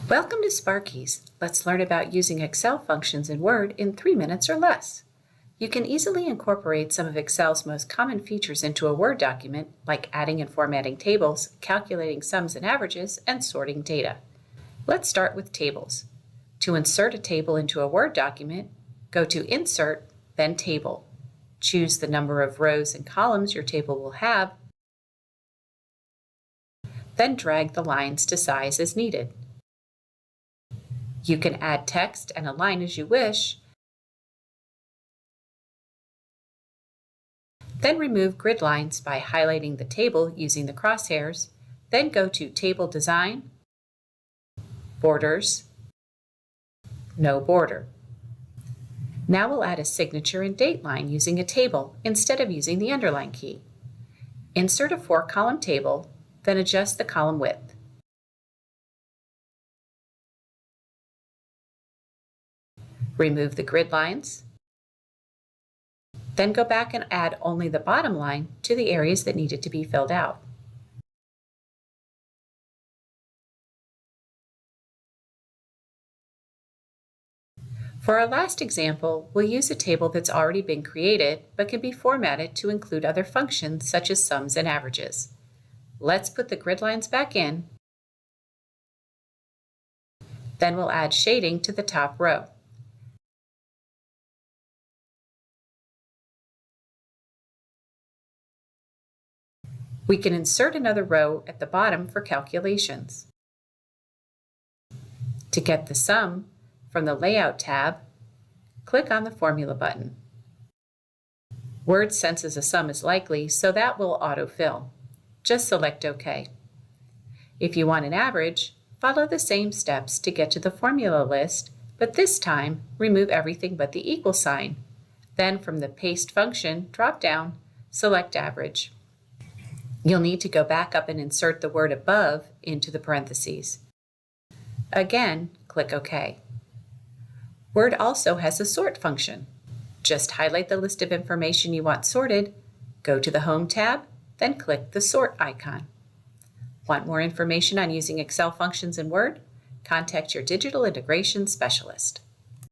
Welcome to SPARKies. Let's learn about using Excel functions in Word in 3 minutes or less. You can easily incorporate some of Excel's most common features into a Word document, like adding and formatting tables, calculating sums and averages, and sorting data. Let's start with tables. To insert a table into a Word document, go to Insert, then Table. Choose the number of rows and columns your table will have, then drag the lines to size as needed. You can add text and align as you wish, then remove grid lines by highlighting the table using the crosshairs, then go to Table Design, Borders, No Border. Now we'll add a signature and date line using a table instead of using the underline key. Insert a 4-column table, then adjust the column width. Remove the grid lines, then go back and add only the bottom line to the areas that needed to be filled out. For our last example, we'll use a table that's already been created but can be formatted to include other functions such as sums and averages. Let's put the grid lines back in, then we'll add shading to the top row. We can insert another row at the bottom for calculations. To get the sum, from the Layout tab, click on the Formula button. Word senses a sum is likely, so that will autofill. Just select OK. If you want an average, follow the same steps to get to the formula list, but this time remove everything but the equal sign. Then from the Paste function drop-down, select Average. You'll need to go back up and insert the word above into the parentheses. Again, click OK. Word also has a sort function. Just highlight the list of information you want sorted, go to the Home tab, then click the Sort icon. Want more information on using Excel functions in Word? Contact your digital integration specialist.